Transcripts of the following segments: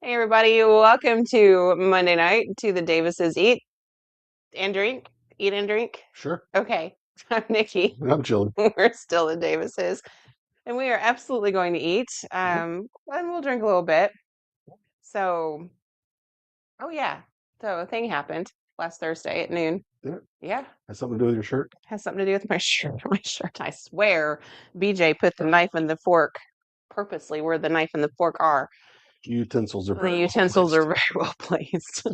Hey everybody, welcome to Monday night to the Davises Eat and Drink. Eat and drink. Sure. Okay, I'm Nikki. I'm chilling. We're still the Davises, and we are absolutely going to eat. Mhm. And we'll drink a little bit. So, oh yeah, so a thing happened last Thursday at noon. Yeah. Yeah, Has something to do with your shirt? has something to do with my shirt. My shirt. I swear, BJ put the knife and the fork purposely where the knife and the fork are. Utensils are The very well utensils are placed. very well placed.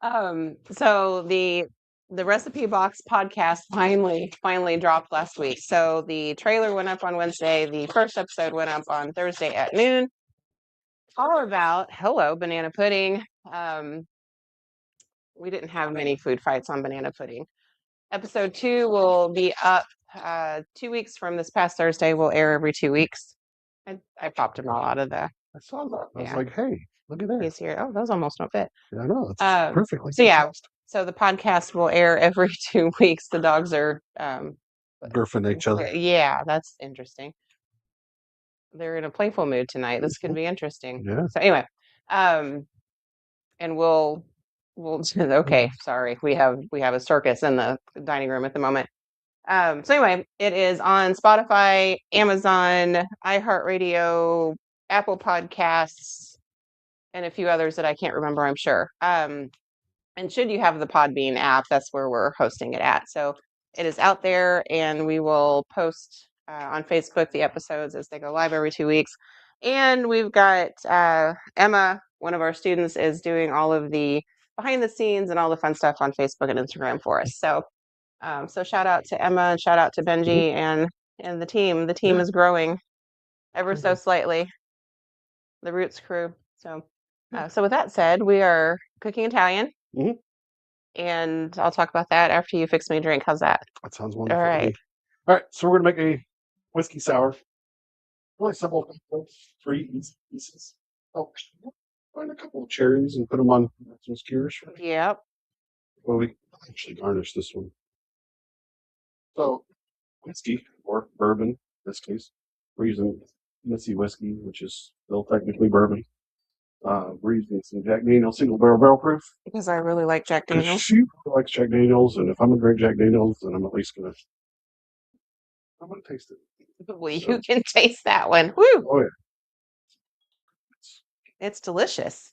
Ah, So the recipe box podcast finally dropped last week. So the trailer went up on Wednesday. The first episode went up on Thursday at noon. All about hello banana pudding. Um, we didn't have many food fights on banana pudding. Episode 2 will be up 2 weeks from this past Thursday. Will air every 2 weeks. I popped them all out of the I saw that. I was yeah. like, hey, look at that. He's here. Oh, those almost don't fit. Yeah, I know. It's perfectly So yeah, placed. so the podcast will air every 2 weeks. The dogs are Burfing each other. yeah, that's interesting. They're in a playful mood tonight. This could be interesting. Yeah. So anyway, um, and we'll okay, sorry. We have a circus in the dining room at the moment. So anyway, it is on Spotify, Amazon, iHeartRadio, Apple Podcasts, and a few others that I can't remember, I'm sure. And should you have the Podbean app, that's where we're hosting it at. So it is out there, and we will post on Facebook the episodes as they go live every 2 weeks. And we've got Emma, one of our students, is doing all of the behind the scenes and all the fun stuff on Facebook and Instagram for us. So shout out to Emma and shout out to Mhm. Benji and the team. The team Yeah. is growing ever so slightly. The Roots crew. So with that said, we are cooking Italian. Mhm. And I'll talk about that after you fix me a drink. How's that? That sounds All wonderful to right. me. All right, so we're gonna make a whiskey sour. Really simple. 3 easy pieces. Oh, find a couple of cherries and put them on some skewers. Yep. Well, we actually garnish this one. So whiskey or bourbon in this case. We're using Tennessee whiskey, which is still technically bourbon. We're using some Jack Daniel's single barrel proof Because I really like Jack because Daniels. she likes Jack Daniel's, and if I'm gonna drink Jack Daniel's, then I'm at least gonna taste it. Well, you So, can taste that one. Woo! oh yeah, It's delicious.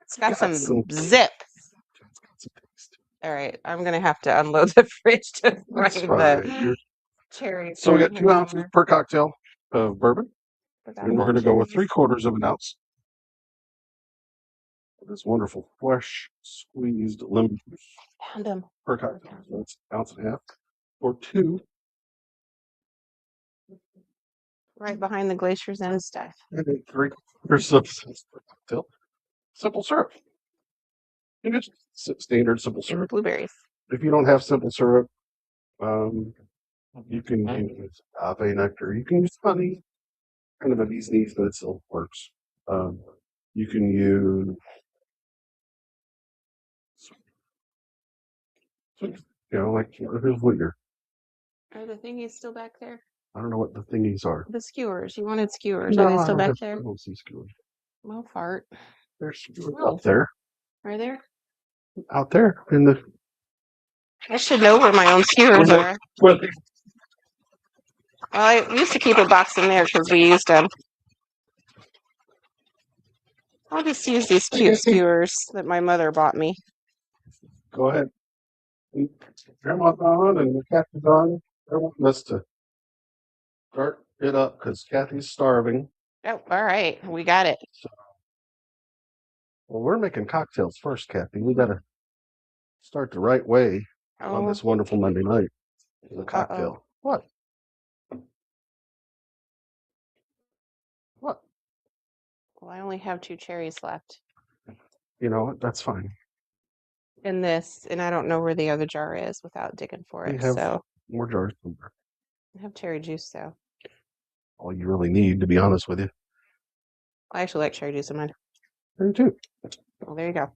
It's it's got got some some zip. it's got some taste. All right. I'm going to have to unload the fridge to That's find fine. the cherries So we here. got 2 ounces per cocktail of bourbon, Forgot and we're about gonna go with cherries. 3/4 of an ounce of this wonderful fresh squeezed lemon juice Found them. per cocktail. So that's an ounce and a half. Or two Right behind the glaciers and stuff. and then 3/4 of per cocktail. Simple syrup. And it's standard simple syrup. Blueberries. If you don't have simple syrup, um, you can use agave nectar. You can use honey, kind of a bee's knees, but it still works. Um, you can use, like here's Whittier. Are the thingies still back there? I don't know what the thingies are. The skewers. You wanted skewers. No, Are they I still back don't there? I don't see skewers. Well, fart. There's skewers Oh, up there. are there? Out there in the I should know where my own skewers are. where Well, I used to keep a box in there because we used them. I'll just use these cute skewers that my mother bought me. go ahead. Grandma's on and the cat is on. They're wanting us to start it up because Kathy's starving. Oh, all right. We got it. So, well, we're making cocktails first, Kathy. We gotta start the right way on Oh, this wonderful Monday night. The uh-oh. cocktail. What? What? Well, I only have 2 cherries left You know what? That's fine. in this, and I don't know where the other jar is without digging for We it. have So more jars somewhere. I have cherry juice, though. All you really need, to be honest with you. I actually like cherry juice in mine. I do too. Well, there you go.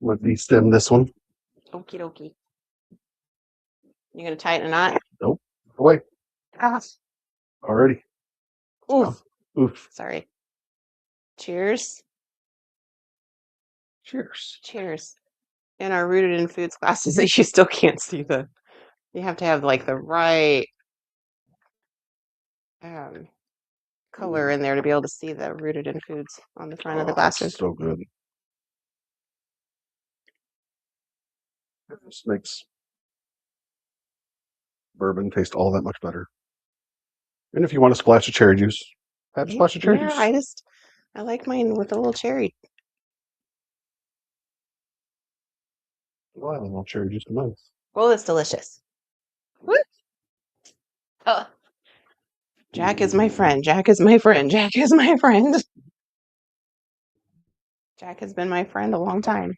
Let me stem this one. Okie dokie. You gonna tighten a knot? Nope. Away. Ah. Already. Oof. Oof. Sorry. Cheers. Cheers. Cheers. In our rooted in foods classes, you still can't see you have to have like the right um, color in there to be able to see the rooted in foods on the front of the glasses. So good. This makes bourbon taste all that much better. And if you want a splash of cherry juice, add a splash of cherry Yeah, juice. I like mine with a little cherry. Well, I have a little cherry juice in mine. Well, it's delicious. Woo! Oh, Jack is my friend. Jack is my friend. Jack is my friend. Jack has been my friend a long time.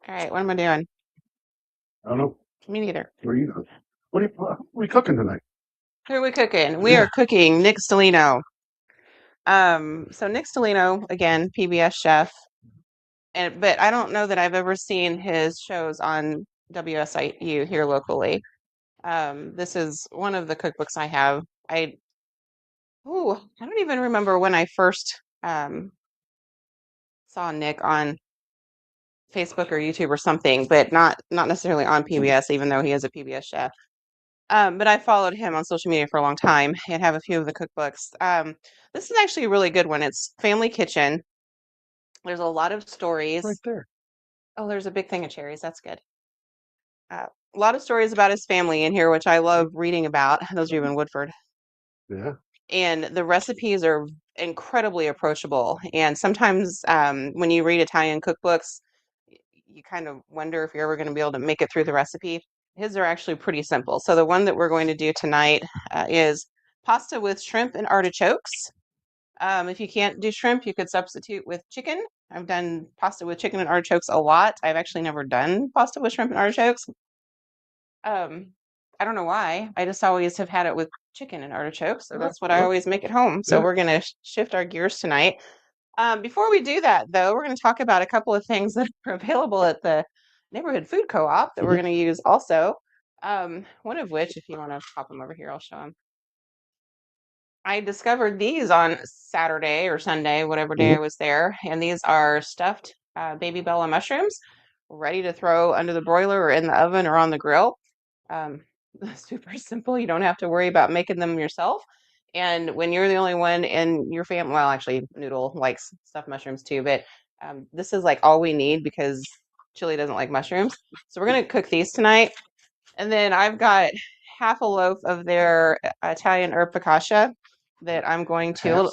All right, what am I doing? I don't know. Me neither. What are you doing? What are we cooking tonight? Who are we cooking? We are cooking Nick Stellino. So Nick Stellino, again, PBS chef, but I don't know that I've ever seen his shows on WSIU here locally. This is one of the cookbooks I have. I don't even remember when I first saw Nick on Facebook or YouTube or something, but not necessarily on PBS, even though he is a PBS chef. But I followed him on social media for a long time and have a few of the cookbooks. This is actually a really good one. It's Family Kitchen. There's a lot of stories. Right there. Oh, there's a big thing of cherries. That's good. A lot of stories about his family in here, which I love reading about. Those of you in Woodford. Yeah. And the recipes are incredibly approachable. And sometimes when you read Italian cookbooks, you kind of wonder if you're ever going to be able to make it through the recipe. His are actually pretty simple. So the one that we're going to do tonight is pasta with shrimp and artichokes. If you can't do shrimp, you could substitute with chicken. I've done pasta with chicken and artichokes a lot. I've actually never done pasta with shrimp and artichokes. I don't know why. I just always have had it with chicken and artichokes, so that's what I always make at home. So we're going to shift our gears tonight. Before we do that, though, we're going to talk about a couple of things that are available at the neighborhood food co-op that we're going to use also. One of which, if you want to pop them over here, I'll show them. I discovered these on Saturday or Sunday, whatever day I was there, and these are stuffed baby Bella mushrooms, ready to throw under the broiler or in the oven or on the grill. Um, super simple. You don't have to worry about making them yourself. And when you're the only one in your family, well, actually, Noodle likes stuffed mushrooms too, but this is like all we need because Chili doesn't like mushrooms. So we're going to cook these tonight. And then I've got half a loaf of their Italian herb focaccia that I'm going to.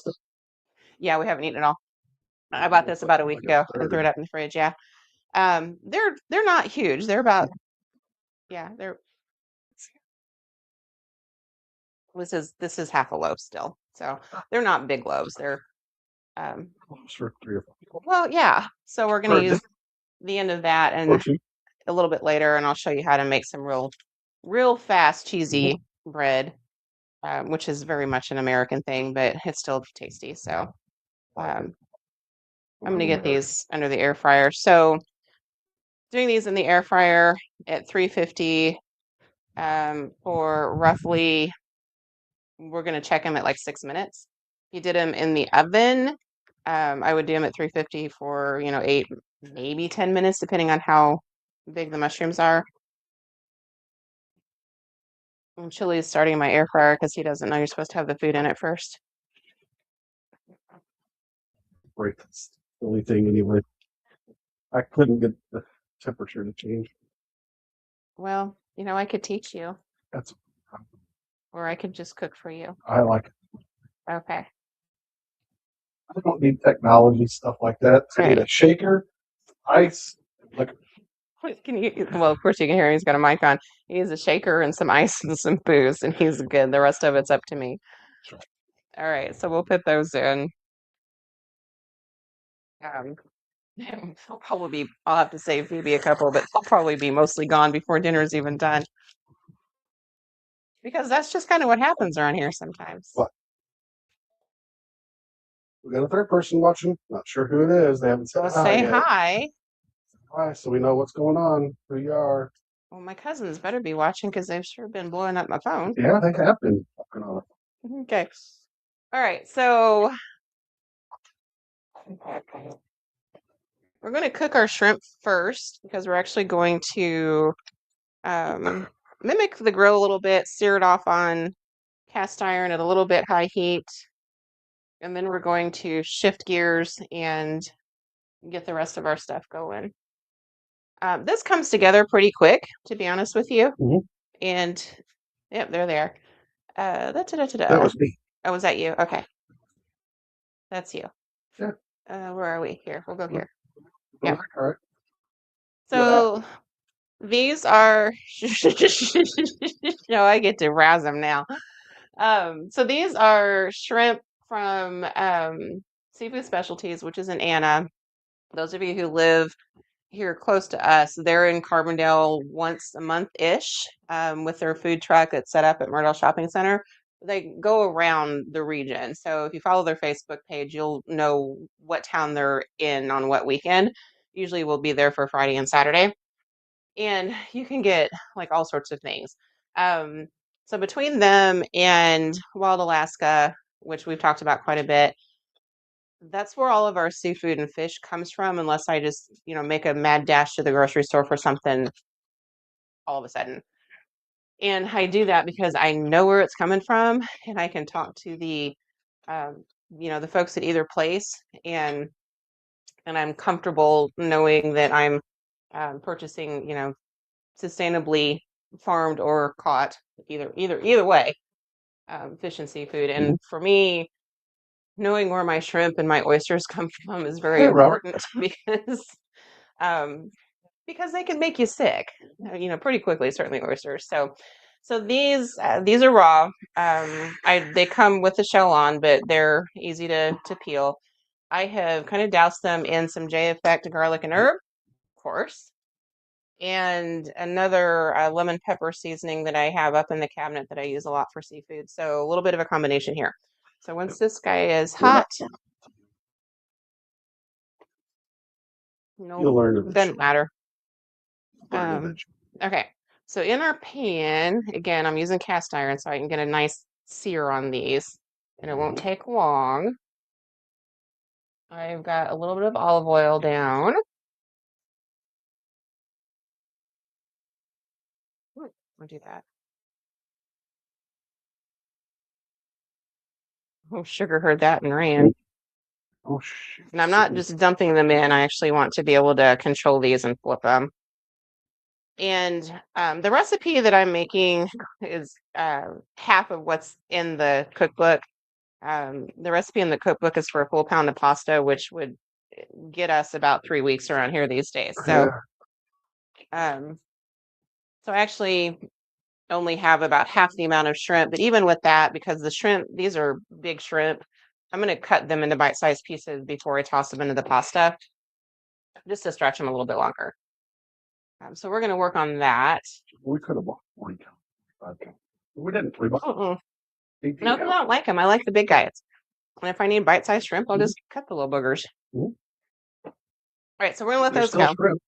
Yeah, we haven't eaten it all. I bought this about a week ago and threw it up in the fridge. Yeah. They're not huge. They're about, yeah, this is half a loaf still. So they're not big loaves. They're for 3 or 4 people. well, yeah. So we're going to use the end of that and a little bit later, and I'll show you how to make some real fast cheesy bread, which is very much an American thing, but it's still tasty. So I'm going to get these under the air fryer. So doing these in the air fryer at 350 for roughly, we're going to check them at like 6 minutes. If you did them in the oven, I would do them at 350 for, 8, maybe 10 minutes, depending on how big the mushrooms are. And Chili is starting my air fryer because he doesn't know you're supposed to have the food in it first. Right. That's the only thing anyway. I couldn't get the temperature to change. Well, I could teach you. That's. Or I could just cook for you. I like it. Okay. I don't need technology stuff like that. I need a shaker, ice, like. Well, of course you can hear he's got a mic on. He needs a shaker and some ice and some booze, and he's good. The rest of it's up to me. Sure. All right, so we'll put those in. I'll have to save Phoebe a couple, but they'll probably be mostly gone before dinner's even done. Because that's just kind of what happens around here sometimes. What? We got a third person watching. Not sure who it is. They haven't said hi Say yet. hi. Hi, so we know what's going on, who you are. Well, my cousins better be watching because they've sure been blowing up my phone. Yeah, they have been talking on Okay. All right. So we're going to cook our shrimp first because we're actually going to um, mimic the grill a little bit, sear it off on cast iron at a little bit high heat, and then we're going to shift gears and get the rest of our stuff going. This comes together pretty quick, to be honest with you. it. And yep, there they are. That Da-da-da-da. was me. Oh, was that you? Okay, that's you. Yeah. Where are we? Here, we'll go here. All Yep. right. Look at that. So these are no, I get to razz them now. So these are shrimp from Seafood Specialties, which is in Anna. Those of you who live here close to us, they're in Carbondale once a month-ish with their food truck that's set up at Myrtle Shopping Center. They go around the region. So if you follow their Facebook page, you'll know what town they're in on what weekend. Usually we'll be there for Friday and Saturday. And you can get like all sorts of things. Um, so between them and Wild Alaska, which we've talked about quite a bit, that's where all of our seafood and fish comes from, unless I just, make a mad dash to the grocery store for something all of a sudden. And I do that because I know where it's coming from and I can talk to um, the folks at either place and I'm comfortable knowing that I'm purchasing, sustainably farmed or caught, either way, fish and seafood. Mhm. And for me, knowing where my shrimp and my oysters come from is very Hey, Robert. important um, because they can make you sick, pretty quickly. Certainly oysters. So these are raw. They come with the shell on, but they're easy to peel. I have kind of doused them in some J Effect garlic and herb, of course, and another lemon pepper seasoning that I have up in the cabinet that I use a lot for seafood. So a little bit of a combination here. So once this guy is hot, You'll nope, learn eventually. doesn't matter. Learn Um, eventually. okay, so in our pan, again, I'm using cast iron so I can get a nice sear on these, and it won't take long. I've got a little bit of olive oil down. I'll do that. Oh, sugar heard that and ran. Oh, shoot. And I'm not just dumping them in. I actually want to be able to control these and flip them. And the recipe that I'm making is half of what's in the cookbook. The recipe in the cookbook is for a full pound of pasta, which would get us about 3 weeks around here these days. So, Yeah. um, so I actually only have about half the amount of shrimp. But even with that, because the shrimp, these are big shrimp, I'm going to cut them into bite-sized pieces before I toss them into the pasta, just to stretch them a little bit longer. So we're going to work on that. We could have bought 40 count, 5 count. We didn't. We bought Mm-mm. 18 No, 'cause I count. don't like them. I like the big guys. And if I need bite-sized shrimp, I'll Mhm. just cut the little boogers. Mhm. All right, so we're gonna let They're those still go. shrimp.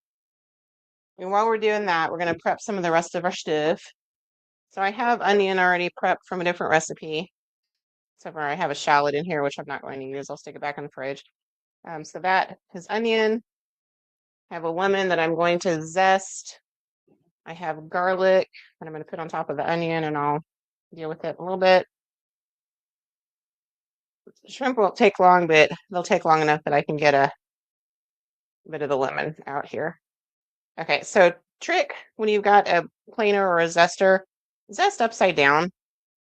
And while we're doing that, we're gonna prep some of the rest of our stuff. So I have onion already prepped from a different recipe. So far I have a shallot in here, which I'm not going to use. I'll stick it back in the fridge. So that is onion. I have a lemon that I'm going to zest. I have garlic that I'm going to put on top of the onion and I'll deal with it a little bit. Shrimp won't take long, but they'll take long enough that I can get a bit of the lemon out here. Okay, so trick when you've got a planer or a zester, zest upside down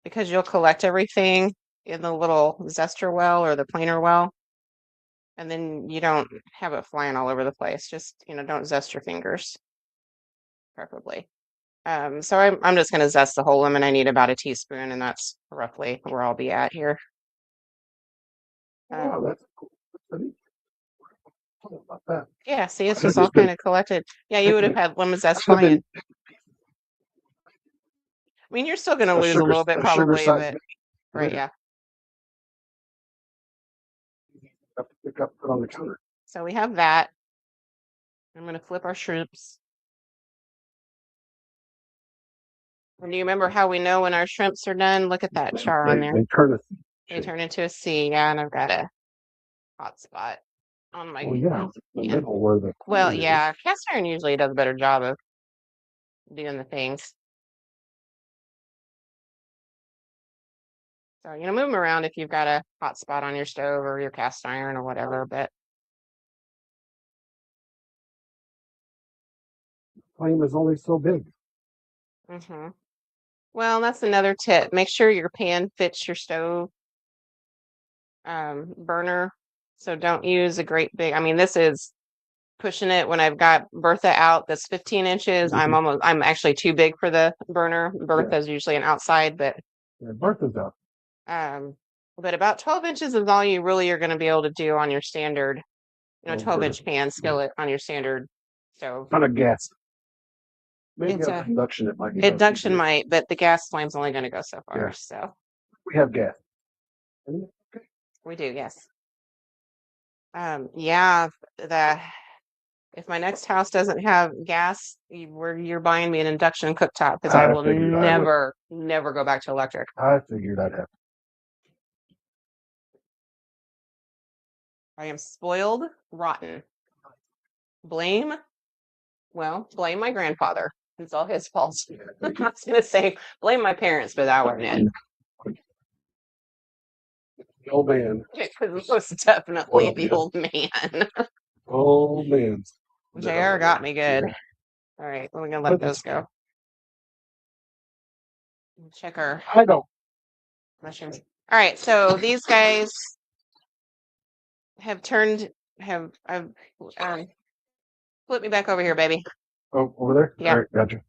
because you'll collect everything in the little zester well or the planer well, and then you don't have it flying all over the place. Just, don't zest your fingers, preferably. So I'm just going to zest the whole lemon. I need about a teaspoon, and that's roughly where I'll be at here. Wow, that's cool. That's neat. How about that? Yeah, see, it's Could have just all just been kind of collected. Yeah, you would have had lemon zest could have flying. been I mean, you're still going to a lose a little bit sugar probably, size but mix right, later. yeah. Have to pick up, put on the counter. So we have that. I'm going to flip our shrimps. Do you remember how we know when our shrimps are done? Look at that char on there. They turn a They shape. turn into a C, yeah, and I've got a hot spot on my. Well, yeah, the Yeah. middle where the Well, corn is. yeah, cast iron usually does a better job of doing the things. So, move them around if you've got a hot spot on your stove or your cast iron or whatever, but Flame is only so big. hmm well, that's another tip. Make sure your pan fits your stove burner. So don't use a great big, I mean, this is pushing it when I've got Bertha out that's 15 inches. Mhm. I'm actually too big for the burner. Bertha's usually an outside, Yeah, Bertha's out. um, but about 12 inches is all you really are going to be able to do on your standard, Oh, 12-inch pan skillet on your standard stove. Not a gas. Maybe It's a induction. It might be. induction might, but the gas flame's only going to go so far. Yeah. So We have gas. we do, yes. Yeah, the if my next house doesn't have gas, you're buying me an induction cooktop because I I will figured I would. never go back to electric. I figured I'd have. I am spoiled, rotten. Blame, blame my grandfather. It's all his fault. I was gonna say blame my parents, but that wasn't it. The old man. It was most definitely the old man. Old man. JR got me good. All right, we're gonna let those go. Check our I don't. mushrooms. All right, so these guys have turned have I've flip me back over here, baby. Oh, over there? Yeah. All right, gotcha.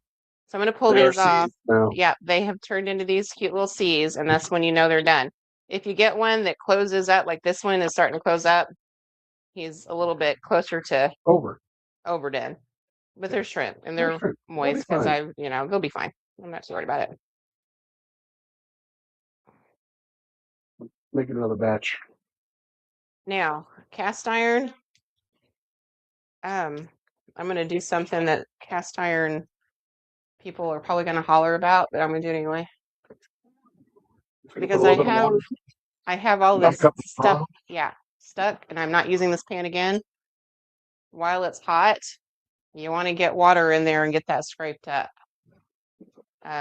So I'm gonna pull They are these off. seized now. Yeah, they have turned into these cute little C's, and that's when you know they're done. If you get one that closes up, like this one is starting to close up, he's a little bit closer to Over. overdone. But they're shrimp and They're they're shrimp. They'll be moist because fine. they'll be fine. I'm not too worried about it. Make another batch. Now, cast iron. I'm gonna do something that cast iron people are probably gonna holler about, but I'm gonna do it anyway because Put a little bit of water. I have all Enough this cup of stuff, broth. stuck, and I'm not using this pan again. While it's hot, you want to get water in there and get that scraped up.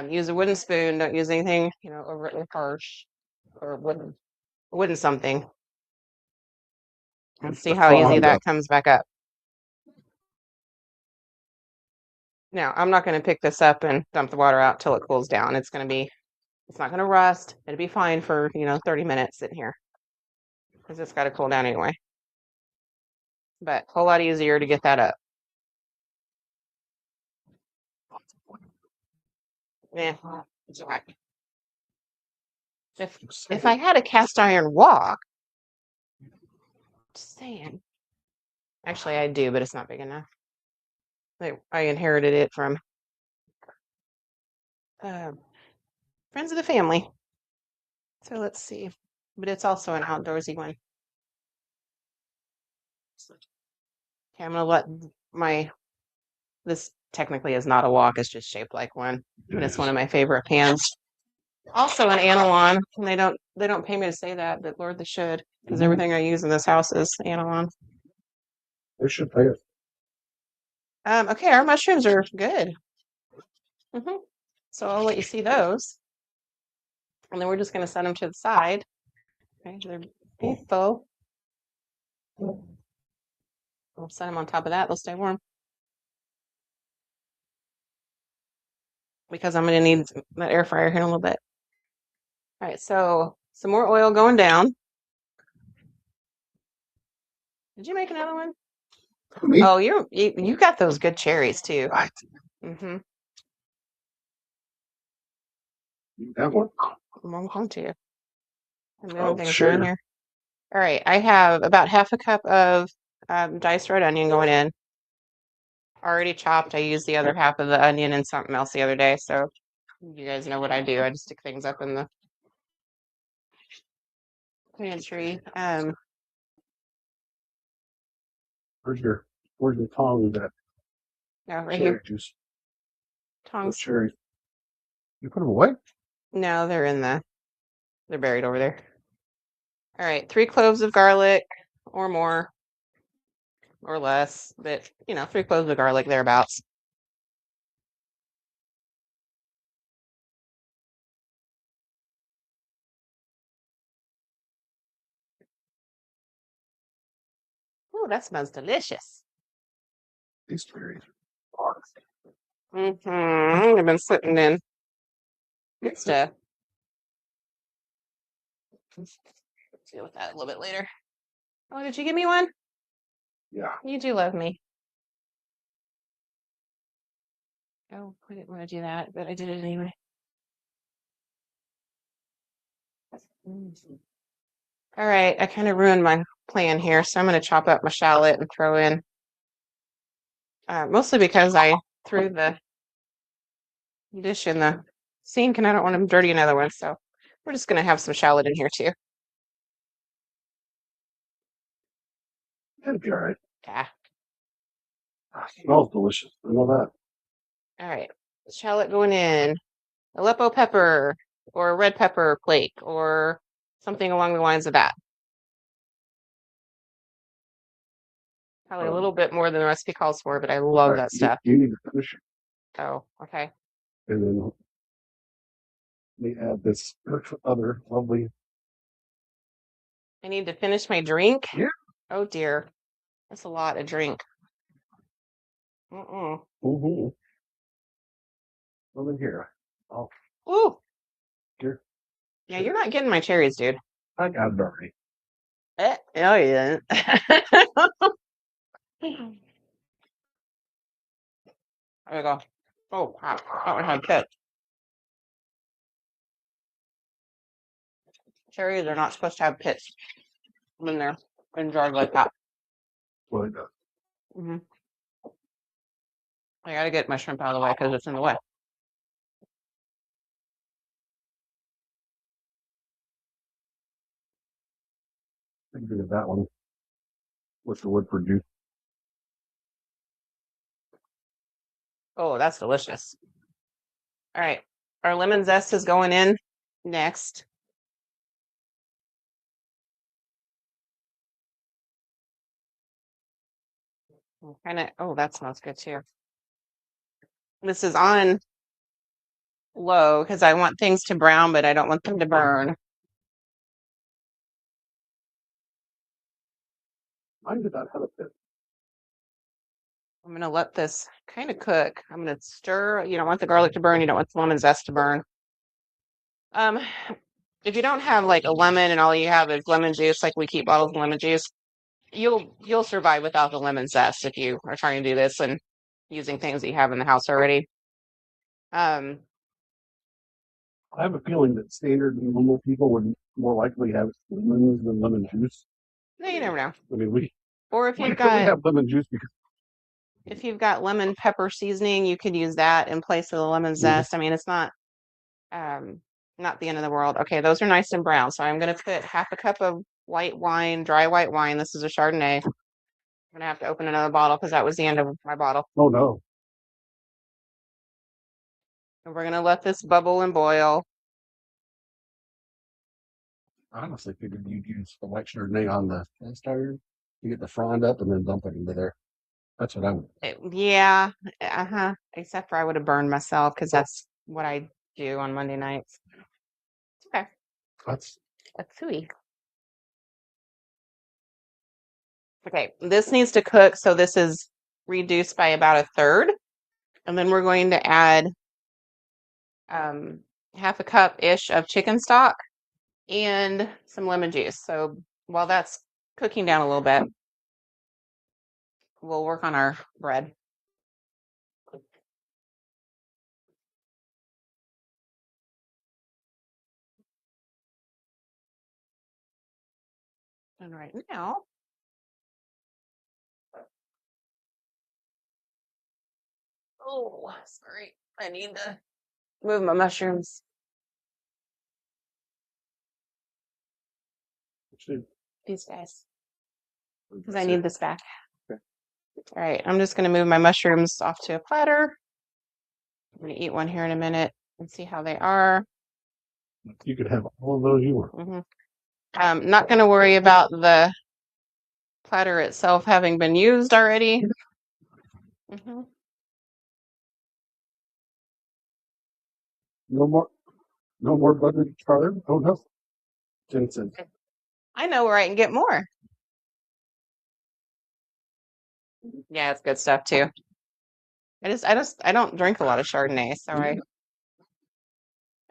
Use a wooden spoon. Don't use anything, overtly harsh or wooden something. And see how easy that comes back up. Now, I'm not going to pick this up and dump the water out till it cools down. It's not going to rust. It'll be fine for, 30 minutes sitting here because it's got to cool down anyway. But a whole lot easier to get that up. Yeah, it's all right. If I had a cast iron wok, just saying. Actually, I do, but it's not big enough. I inherited it from friends of the family. So let's see. But it's also an outdoorsy one. Okay, I'm gonna let this technically is not a wok, it's just shaped like one. But it's one of my favorite pans. Also an Analon. And they don't pay me to say that, but Lord they should. Because everything I use in this house is Analon. They should pay it. Okay, our mushrooms are good. So I'll let you see those. And then we're just going to set them to the side. Okay, they're full. We'll set them on top of that. They'll stay warm. Because I'm going to need that air fryer here in a little bit. All right, so some more oil going down. Did you make another one? Me? Oh, you got those good cherries too. Right. Mm-hmm. That one? I'm going to you. And the Oh, other things are sure. in here. All right, I have about half a cup of diced red onion going in. Already chopped. I used the other half of the onion and something else the other day, so you guys know what I do. I just stick things up in the pantry. Where's the tongs at? Right Cherry here. juice. Tongs. Cherry. You put them away? No, they're buried over there. All right, 3 cloves of garlic or more or less, but 3 cloves of garlic thereabouts. Oh, that smells delicious. These berries are. I've been sitting in. Good stuff. Let's deal with that a little bit later. Oh, did you give me one? Yeah. You do love me. Oh, I didn't want to do that, but I did it anyway. All right, I kind of ruined my plan here, so I'm going to chop up my shallot and throw in, mostly because I threw the dish in the sink and I don't want to dirty another one, so we're just going to have some shallot in here too. That'd be all right. Yeah. It smells delicious. I know that. All right, shallot going in. Aleppo pepper or red pepper flake or something along the lines of that. Probably a little bit more than the recipe calls for, but I love that stuff. You need to finish it. Oh, okay. And then we add this other lovely. I need to finish my drink. Yeah. Oh dear, that's a lot of drink. Mm-hmm. Over here. Oh, Ooh, here. yeah, you're not getting my cherries, dude. I got it already. Oh yeah. There we go. Oh wow, that one had pit. Cherries are not supposed to have pits when they're in jars like that. Well, it does. hmm I gotta get my shrimp out of the way because it's in the way. Think of that one. What's the word for juice? Oh, that's delicious. All right, our lemon zest is going in next. Oh, that smells good too. This is on low because I want things to brown, but I don't want them to burn. Mine did not have a pit. I'm gonna let this kind of cook. I'm gonna stir. You don't want the garlic to burn. You don't want the lemon zest to burn. Um, if you don't have like a lemon and all you have is lemon juice, like we keep bottles of lemon juice, you'll survive without the lemon zest if you are trying to do this and using things that you have in the house already. Um, I have a feeling that standard and normal people would more likely have lemons than lemon juice. no, you never know. I mean, Or if we you've got have lemon juice because lemon pepper seasoning, you could use that in place of the lemon zest. I mean, it's um, not the end of the world. Okay, those are nice and brown. So I'm going to put half a cup of white wine, dry white wine. This is a Chardonnay. I'm going to have to open another bottle because that was the end of my bottle. oh no, And we're going to let this bubble and boil. I honestly figured you'd use the white Chardonnay on the cast iron to get the frond up and then dump it into there. That's what I would. Yeah, Except for I would have burned myself because that's what I do on Monday nights. Okay, That's that's sweet. Okay, this needs to cook, so this is reduced by about a third. And then we're going to add um, half a cup-ish of chicken stock and some lemon juice. So while that's cooking down a little bit, we'll work on our bread. And right now, oh, sorry, I need to move my mushrooms. These guys, because I need this back. Okay. All right, I'm just going to move my mushrooms off to a platter. I'm going to eat one here in a minute. and see how they are. You could have all of those you want. Not going to worry about the platter itself having been used already. hmm No more, no more buttered card. Oh no, Jensen. I know where I can get more. Yeah, it's good stuff too. I don't drink a lot of Chardonnay, so all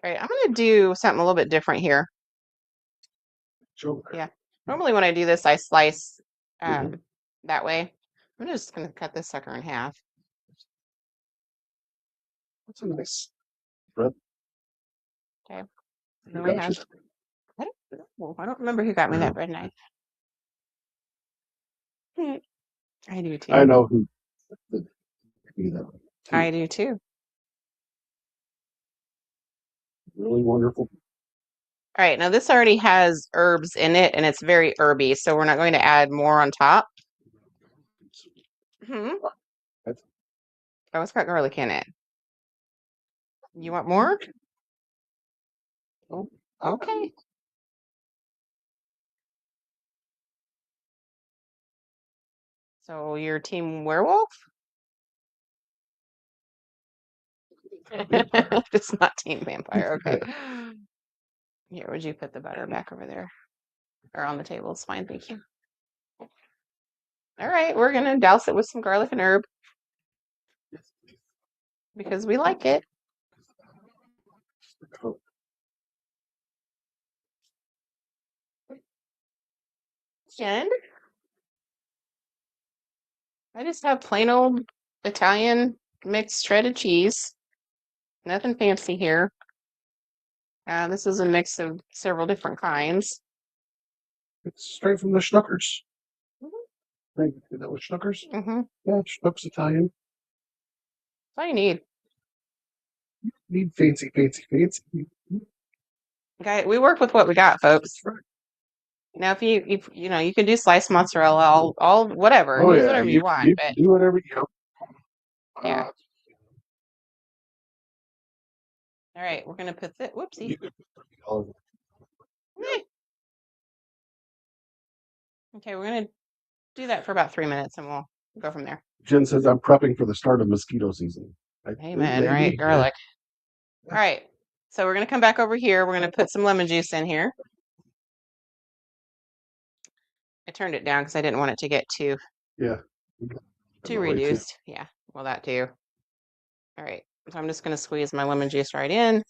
right, I'm gonna do something a little bit different here. Sure. Yeah, normally when I do this, I slice Mhm. that way. I'm just gonna cut this sucker in half. That's a nice bread. Okay, You then we got have. it. I don't remember who got me that bread knife. I do I too. know who did do that too. I do too. Really wonderful. All right, now this already has herbs in it, and it's very herby, so we're not going to add more on top. Hmm. That's Oh, it's got garlic in it. You want more? oh, Okay. So you're team werewolf? It's not team vampire. Okay. Here, would you put the butter back over there or on the table? It's fine, thank you. All right, we're gonna douse it with some garlic and herb because we like it. And I just have plain old Italian mixed shredded cheese. Nothing fancy here. This is a mix of several different kinds. It's straight from the Schnuckers. Mhm. Think that was Schnuckers? Mm-hmm. Yeah, Schnucks Italian. That's all you need. Need fancy, fancy, fancy. Okay, we work with what we got, folks. Right. Now, if you know, you can do sliced mozzarella, all whatever. Oh Use yeah, whatever you want, you but can do whatever you know. yeah. All right, we're gonna put the whoopsie. You could put all over. Eh. Okay, we're gonna do that for about 3 minutes, and we'll go from there. Jen says I'm prepping for the start of mosquito season. I do, Amen. Right, baby. Yeah. garlic. All right, so we're gonna come back over here. We're gonna put some lemon juice in here. I turned it down because I didn't want it to get too Yeah. reduced. Yeah, well that too. All right, so I'm just gonna squeeze my lemon juice right in.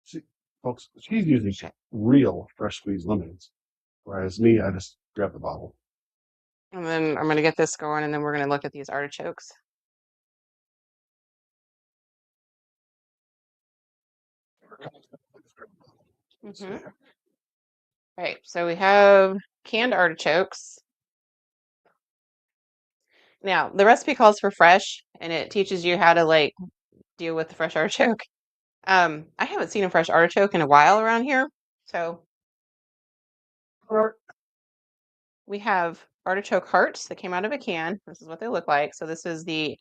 See, folks, she's using Okay. real fresh squeezed lemons, whereas me, I just grab the bottle. And then I'm going to get this going, and then we're going to look at these artichokes. Hmm. Right, so we have canned artichokes. Now, the recipe calls for fresh, and it teaches you how to like deal with the fresh artichoke. I haven't seen a fresh artichoke in a while around here, so we have artichoke hearts that came out of a can. This is what they look like. So this is the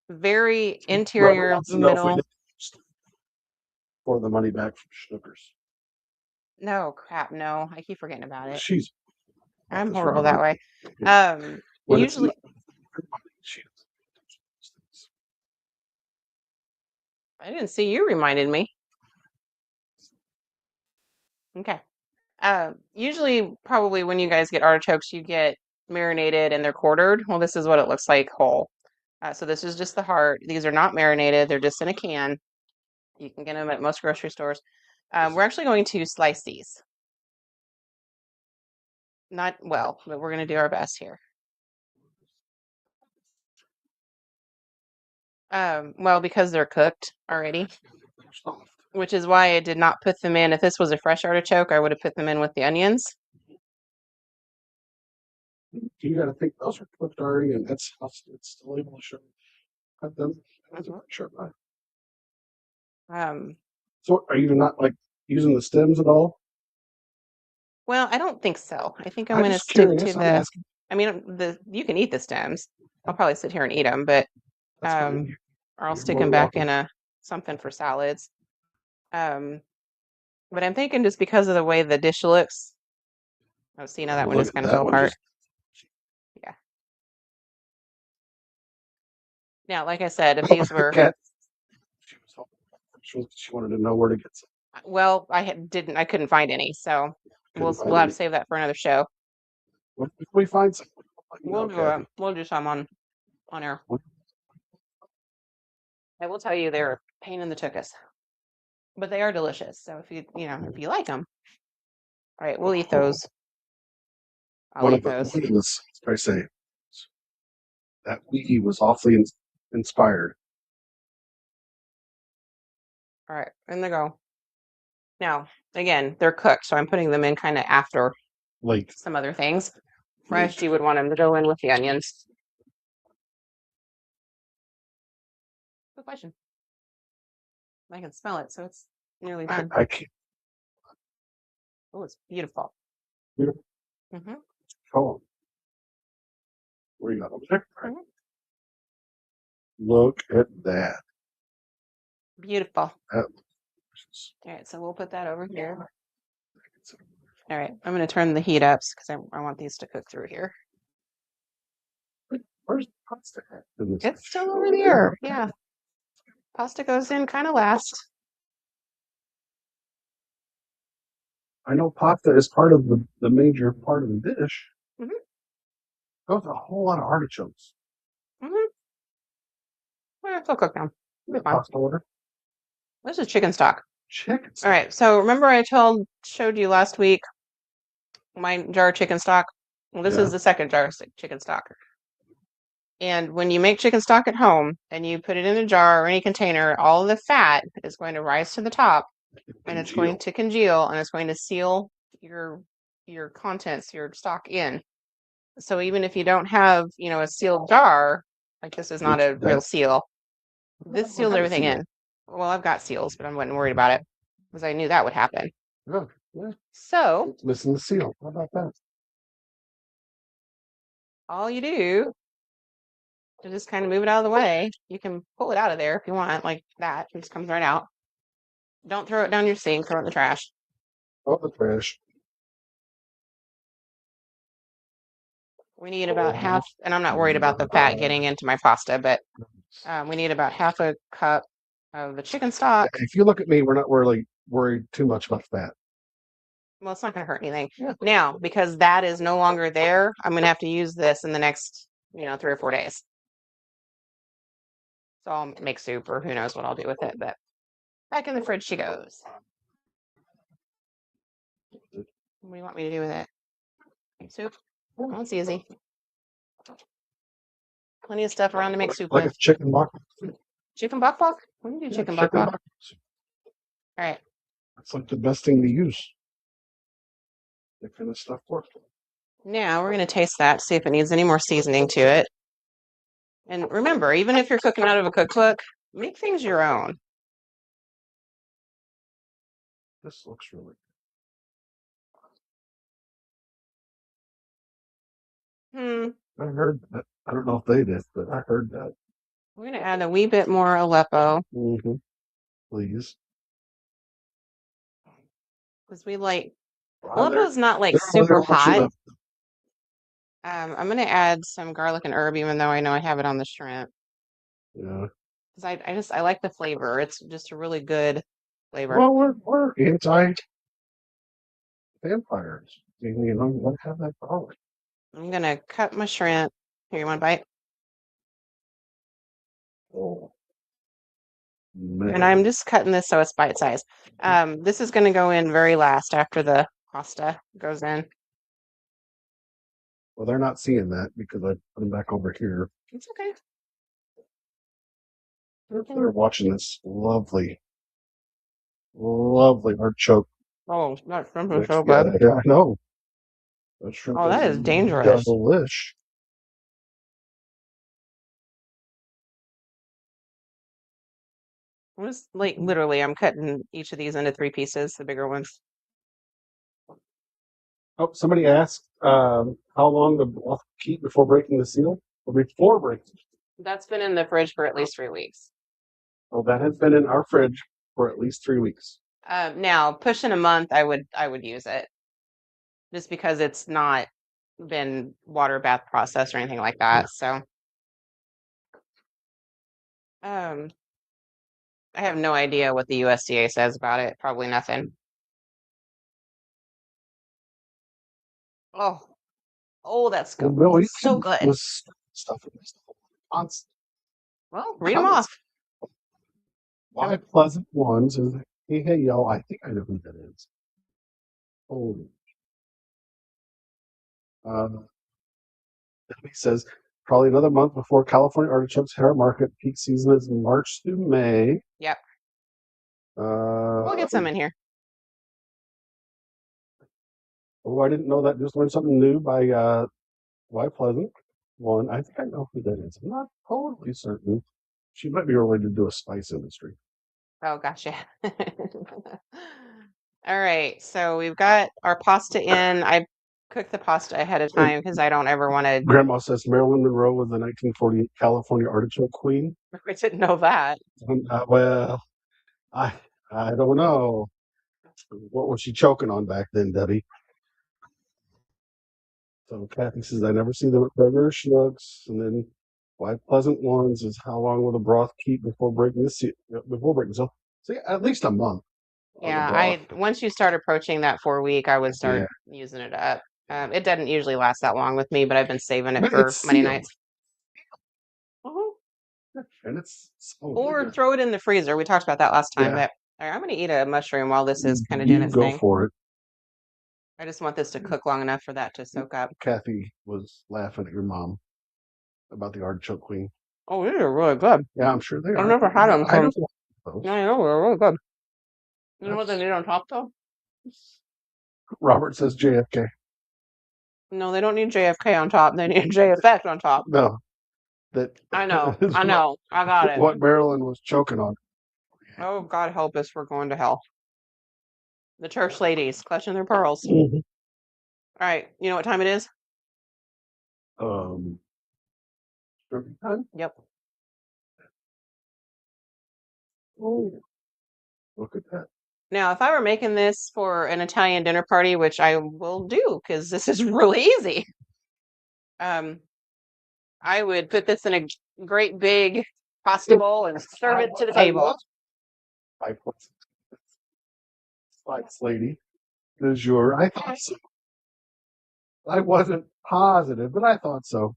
very Robert interior wants to know if we middle. did for the money back from Schnuckers. No, crap, no. I keep forgetting about it. She's I'm office horrible that Robert. way. When it's Usually, not her money, she doesn't do those things. I didn't see you reminded me. Okay. Usually, probably when you guys get artichokes, you get marinated and they're quartered. Well, this is what it looks like whole. So this is just the heart. These are not marinated. They're just in a can. You can get them at most grocery stores. We're actually going to slice these. Not well, but we're going to do our best here. Well, because they're cooked already, which is why I did not put them in. If this was a fresh artichoke, I would have put them in with the onions. You got to think those are cooked already, and that's it's still able to show. Cut them. That's a sure. Um, So, are you not like using the stems at all? well, I don't think so. I think I'm I'm going to just stick to curious. I'm the. asking. I mean, you can eat the stems. I'll probably sit here and eat them, but That's fine. or I'll You're stick more them than back welcome. in a something for salads. Um, but I'm thinking just because of the way the dish looks. Oh, see, now that Well, one look just at kind of that fell one. apart. Just Yeah. Now, like I said, if these the were cat. She was hoping. She wanted to know where to get some. well, I couldn't find any, so Couldn't we'll find have to any. save that for another show. If we find some, let me We'll know, do it. Kathy. We'll do some on air. I will tell you they're a pain in the tuchus, but they are delicious. So if if you like them, all right, we'll eat Oh, those. I'll eat those. one of the things I say that wiki was awfully inspired. All right, in they go. Now, again, they're cooked, so I'm putting them in kind of after Late, some other things. First, late. you would want them to go in with the onions. Good question. I can smell it, so it's nearly done. I can't. Oh, it's beautiful. You Hmm. know, where you got over there? All right. Hmm. Look at that. Beautiful. That All right, so we'll put that over here. All right, I'm going to turn the heat up because I want these to cook through here. where's the pasta at? It's still over there. Yeah, pasta goes in kind of last. I know pasta is part of the major part of the dish. Hmm. Goes a whole lot of artichokes. Hmm. Well, it'll cook down. It'll be fine. Pasta order. This is chicken stock. Chicken. All right, so remember I showed you last week my jar of chicken stock? Well, this is Yeah. the second jar of chicken stock. And when you make chicken stock at home and you put it in a jar or any container, all of the fat is going to rise to the top and it's going to congeal and it's going to seal your contents, your stock in. So even if you don't have, a sealed jar, like this is not Which a real seal, I this don't seals have a everything seal. in. Well, I've got seals, but I wasn't worried about it because I knew that would happen. Oh, yeah. So It's missing the seal. How about that? all you do is just kind of move it out of the way. You can pull it out of there if you want, like that. It just comes right out. Don't throw it down your sink, throw it in the trash. Oh, the trash. We need about half, and I'm not worried about the fat getting into my pasta, but we need about half a cup of the chicken stock. If you look at me, we're not really worried too much about that. Well, it's not going to hurt anything. Yeah. Now, because that is no longer there, I'm going to have to use this in the next, 3 or 4 days. So I'll make soup or who knows what I'll do with it, but back in the fridge she goes. What do you want me to do with it? Make soup? Well, it's easy. Plenty of stuff around to make soup Like with. a chicken bok. Chicken bok bok? We can do chicken bok bok. All right. That's like the best thing to use. That kind of stuff works. Now we're going to taste that, see if it needs any more seasoning to it. And remember, even if you're cooking out of a cookbook, make things your own. This looks really Hmm. good. I heard that. I don't know if they did, but I heard that. We're going to add a wee bit more Aleppo Mm-hmm. Please. because we like Wow, Aleppo's not like they're super watching hot. I'm going to add some garlic and herb, even though I know I have it on the shrimp. Yeah. Because I like the flavor. It's just a really good flavor. Well, we're anti vampires. You know, you don't have that garlic. I'm going to cut my shrimp. Here, you want a bite? Oh, And I'm man. just cutting this so it's bite size. This is going to go in very last after the pasta goes in. Well, they're not seeing that because I put them back over here. It's okay. They're watching this lovely, lovely artichoke. Oh, that shrimp is Mix. so Yeah, good. yeah, I know. That shrimp Oh, is that is dangerous. delish. I'm just like literally, I'm cutting each of these into 3 pieces, the bigger ones. Oh, somebody asked how long to keep before breaking the seal. before breakfast. That's been in the fridge for at least 3 weeks. Well, that has been in our fridge for at least 3 weeks. Now, pushing a month, I would use it just because it's not been water bath processed or anything like Yeah. that. So, um, I have no idea what the USDA says about it. Probably nothing. Oh, oh, that's Well, good. Bill, you So can good. was stuff in this constant. Well, read them off. Why pleasant ones? Is hey y'all? I think I know who that is. Oh, he says probably another month before California artichokes hit our market. Peak season is March through May. Yep. We'll get some in here. Oh, I didn't know that. Just learned something new by Why Pleasant One. I think I know who that is. I'm not totally certain. She might be related to a spice industry. Oh, gotcha. All right, so we've got our pasta in. I cooked the pasta ahead of time because I don't ever want to. Grandma says Marilyn Monroe was the 1948 California artichoke queen. I didn't know that. Well, I I don't know. What was she choking on back then, Debbie? So Kathy says I never see them at regular schnucks, and then why pleasant ones is how long will the broth keep before breaking before breaking. So see, at least a month on the Yeah, broth. once you start approaching that 4 week, I would start Yeah, using it up. It doesn't usually last that long with me, but I've been saving it but for it's Monday sealed, nights. Mhm. and it's so Or good. throw it in the freezer. We talked about that last time, Yeah, but all right, I'm going to eat a mushroom while this is kind of doing you its go thing. for it. I just want this to cook long enough for that to soak up. Kathy was laughing at your mom about the artichoke queen. Oh, these are really good. Yeah, I'm sure they I've are. never had them, I so don't want those. yeah, I know they're really good. You know what they That's, need on top though? Robert says JFK. No, they don't need JFK on top. They need J effect on top. No, that I know, is I know, I got it. what Marilyn was choking on. Oh, God help us, we're going to hell. The church ladies clutching their pearls. Mhm. All right, you know what time it is? Um, time? Yep. Oh, look at that. Now, if I were making this for an Italian dinner party, which I will do because this is really easy, um, I would put this in a great big pasta bowl and serve it to the I table. love spice lady. Is your? I thought so. I wasn't positive, but I thought so.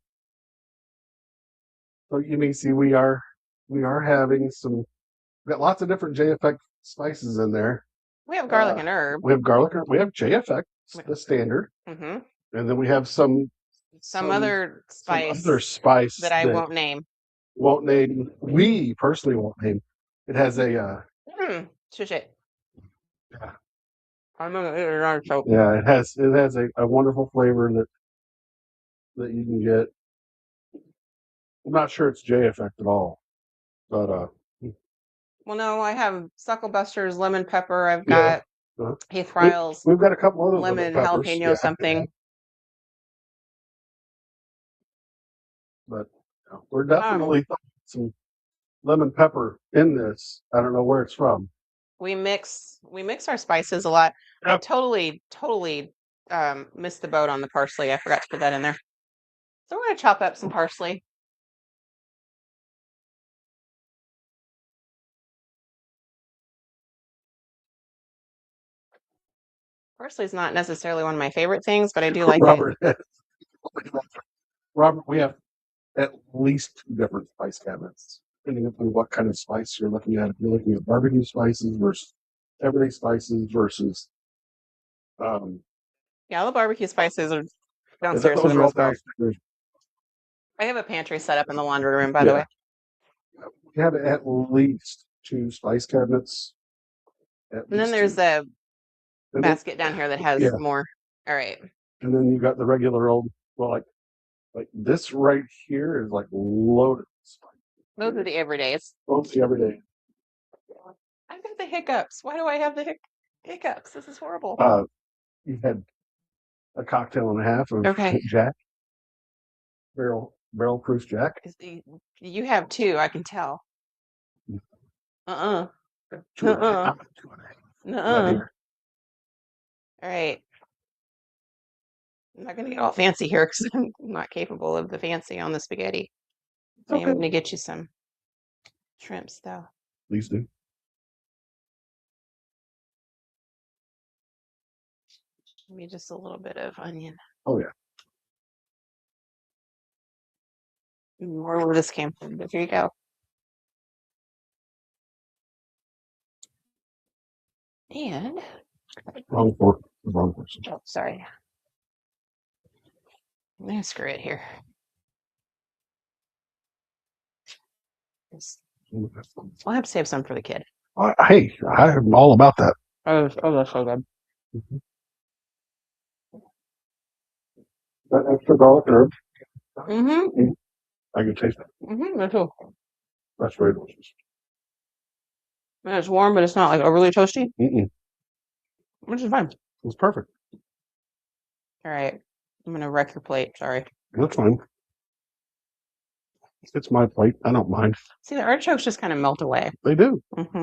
So you may see we are having some. We got lots of different J effect spices in there. We have garlic and herb. We have garlic. We have J effect, the standard, Mm-hmm. and then we have some Some other some spice other spice that I that won't name. won't name. We personally won't name. It has a Shush it. yeah, I'm gonna eat an artichoke. yeah. It has a wonderful flavor that you can get. I'm not sure it's J effect at all, but Well, no, I have Suckle Buster's lemon pepper. I've yeah. got Uh, Heath we, Ryle's we've got a couple other lemon lemon peppers. jalapeno Yeah, something. but we're definitely some lemon pepper in this. I don't know where it's from. We mix our spices a lot. I Yep. totally missed the boat on the parsley. I forgot to put that in there. So we're gonna chop up some parsley. Parsley is not necessarily one of my favorite things, but I do like it. Robert, we have at least two different spice cabinets, depending upon what kind of spice you're looking at. If you're looking at barbecue spices versus everyday spices versus Yeah, all the barbecue spices are yeah, downstairs for those the are all most part. downstairs. I have a pantry set up in the laundry room, by the Yeah, way. we have at least two spice cabinets. At And then least there's two. the And then, basket down here that has yeah, more. All right. and then you got the regular old. Well, like this right here is like loaded with spice. Those are the everydays. Mostly every day. I've got the hiccups. Why do I have the hiccups? This is horrible. You had a cocktail and a half of Okay. Jack barrel barrel proof Jack. You have two, I can tell. Uh-uh. Two and a half. Uh-uh. Two and a half. Right Uh-uh. here. All right. I'm not going to get all fancy here because I'm not capable of the fancy on the spaghetti. I am Okay. going to get you some shrimps, though. Please do. Maybe just a little bit of onion. Oh yeah. More where this came from, but here you go. And, Wrong fork. Wrong person. oh, sorry. I'm going to screw it here. We'll have to save some for the kid. Hey, I'm all about that. Oh, that's so good. Mm-hmm. That extra garlic herb. Mm-hmm. I can taste it. Mm-hmm. Me too. That's very delicious. And it's warm, but it's not like overly toasty, Mm-mm. which is fine. It's perfect. All right. I'm going to wreck your plate. Sorry. That's fine. It's my plate. I don't mind. See, the artichokes just kind of melt away. They do. Mm-hmm.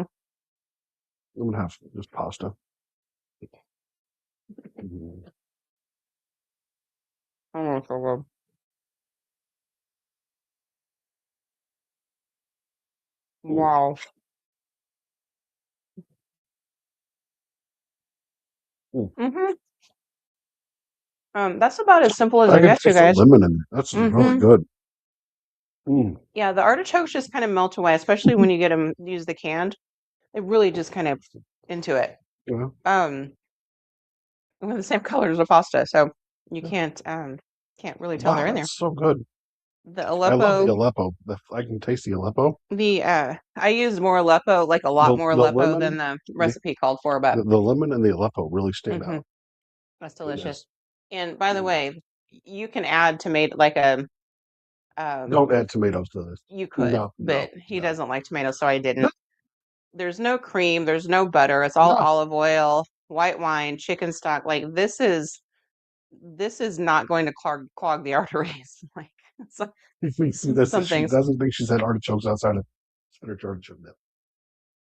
I'm gonna have just pasta. Mm. Oh, that's so good. Wow. Mm. Mm-hmm. That's about as simple as I it can gets, you taste the guys. lemon in it. That's really Mm-hmm. good. Mm. Yeah, the artichokes just kind of melt away, especially when you get them use the canned. They really just kind of into it. Yeah. And they're the same color as the pasta, so you Yeah. can't really tell Wow, they're in there. that's so good. The I love the Aleppo, Aleppo. I can taste the Aleppo. I use more Aleppo, like a lot more The Aleppo than lemon, the the, recipe called for, but the lemon and the Aleppo really stand hmm out. that's It delicious. is. And by the Mm. way, you can add tomato like a Don't add tomatoes to this. you could, No, no, but he no. doesn't like tomatoes, so I didn't. There's no cream, there's no butter. It's all No. olive oil, white wine, chicken stock. Like this is not going to clog the arteries. Like She something's doesn't think she's had artichokes outside of artichoke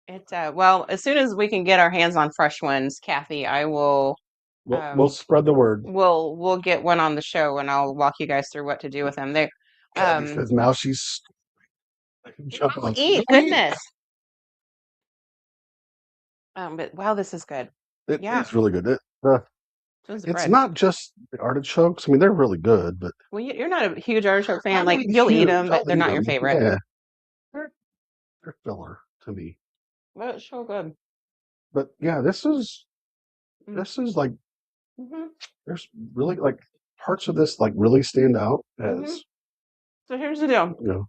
dip. well, as soon as we can get our hands on fresh ones, Kathy, I will We'll spread the word. we'll get one on the show and I'll walk you guys through what to do with them. They Because now she's jumping on. eat goodness. But wow, this is good. Yeah, It's really good. this is It's bread. not just the artichokes. I mean, they're really good, but Well, you're not a huge artichoke fan. I'm Like not you'll eat huge. them, but I'll they're eat not your them. favorite. Yeah, they're filler to me. But it's so good. But yeah, this is like Mm-hmm. there's really like parts of this like really stand out as So here's the deal.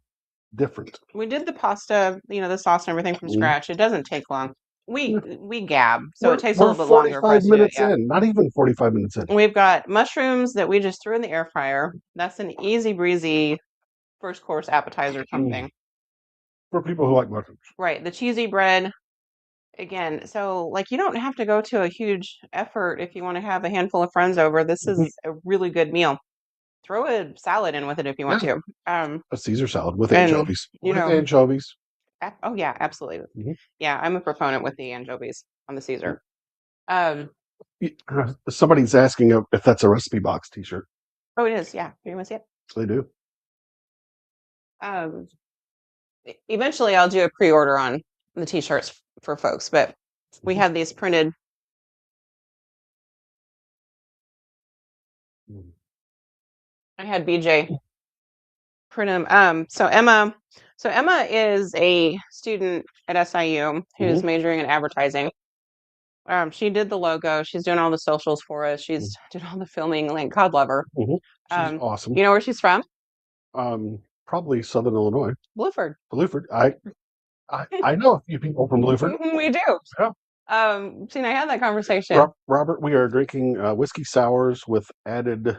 different. We did the pasta, the sauce and everything from Mm. scratch. It doesn't take long. Yeah. We gab, so it takes a We're little bit longer for 45 us to do it. minutes Yeah. in, not even 45 minutes in. We've got mushrooms that we just threw in the air fryer. That's an easy breezy first course appetizer something. For people who like mushrooms. Right. The cheesy bread. Again, so like you don't have to go to a huge effort if you want to have a handful of friends over. This is a really good meal. Throw a salad in with it if you want to. A Caesar salad with And anchovies. Anchovies. oh yeah, absolutely. Mm-hmm. Yeah, I'm a proponent with the anchovies on the Caesar. Um, Somebody's asking if that's a recipe box T-shirt. oh, it is. Yeah, you want to see it? They do. Eventually, I'll do a pre-order on the T-shirts for folks, but we have these printed. I had BJ print them. So Emma is a student at SIU who's majoring in advertising. She did the logo. She's doing all the socials for us. She's did all the filming. Like God love her. She's awesome. You know where she's from? Probably Southern Illinois. Blueford. I know a few people from Blueford. We do. Yeah. See, I had that conversation. Robert, we are drinking whiskey sours with added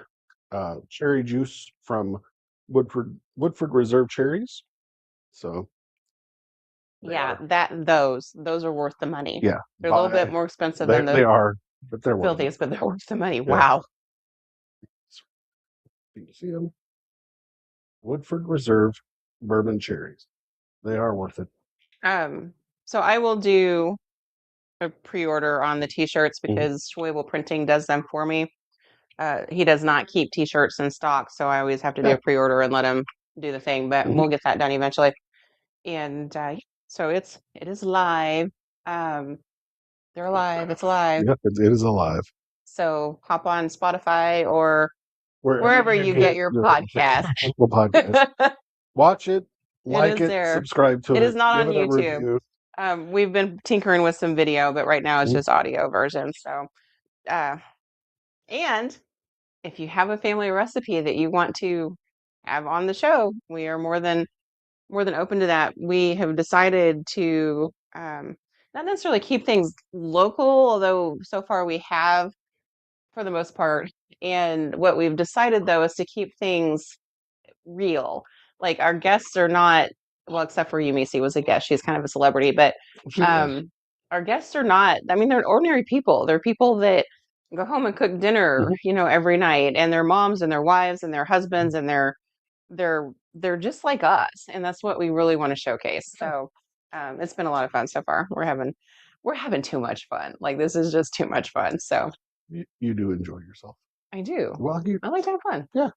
cherry juice from Woodford Reserve cherries. So yeah, those are worth the money. Yeah, they're a little bit more expensive than they are, but they're worth it. filthiest, but they're worth the money. Yeah. Wow. You see them? Woodford Reserve bourbon cherries. They are worth it. So I will do a pre-order on the t-shirts because Schwabel Printing does them for me. He does not keep t-shirts in stock, so I always have to do a pre-order and let him do the thing, but we'll get that done eventually. And so it is live. They're alive. It's alive. Yep, it is alive. So hop on Spotify or Wherever wherever you get your podcast. podcast. Watch it, It like is it, there. subscribe to it. It is not give on it a YouTube. review. We've been tinkering with some video, but right now it's just audio version. So, and if you have a family recipe that you want to have on the show, we are more than open to that. We have decided to not necessarily keep things local, although so far we have for the most part. And what we've decided though is to keep things real. Like our guests are not, well, except for Yumisi was a guest. She's kind of a celebrity, but our guests are not, I mean, they're ordinary people. They're people that go home and cook dinner, every night, and their moms and their wives and their husbands, and they're just like us. And that's what we really want to showcase. So it's been a lot of fun so far. We're having too much fun. Like this is just too much fun. So you do enjoy yourself. I do. Well, I like to have fun. Yeah.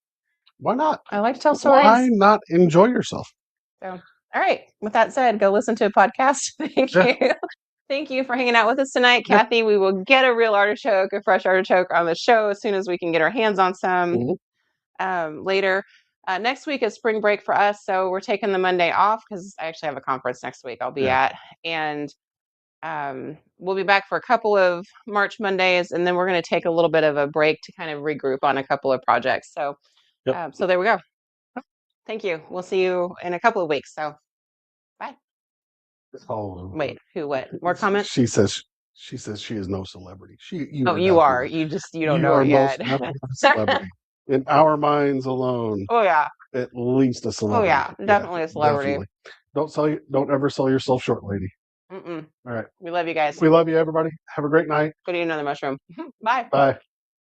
Why not? I like to tell stories. Why not enjoy yourself? So, all right. With that said, go listen to a podcast. Thank you. Thank you for hanging out with us tonight, Kathy. We will get a real artichoke, a fresh artichoke on the show as soon as we can get our hands on some later. Next week is spring break for us, so we're taking the Monday off because I actually have a conference next week I'll be at. And we'll be back for a couple of March Mondays, and then we're going to take a little bit of a break to kind of regroup on a couple of projects. So, so there we go. Thank you. We'll see you in a couple of weeks. So, bye. Oh, wait, who? What? More comments? She says she is no celebrity. You are. You don't know it yet. Celebrity in our minds alone. Oh yeah. At least a celebrity. Oh yeah, definitely a celebrity. Definitely. Don't ever sell yourself short, lady. All right. We love you guys. We love you, everybody. Have a great night. Go to another mushroom. Bye. Bye.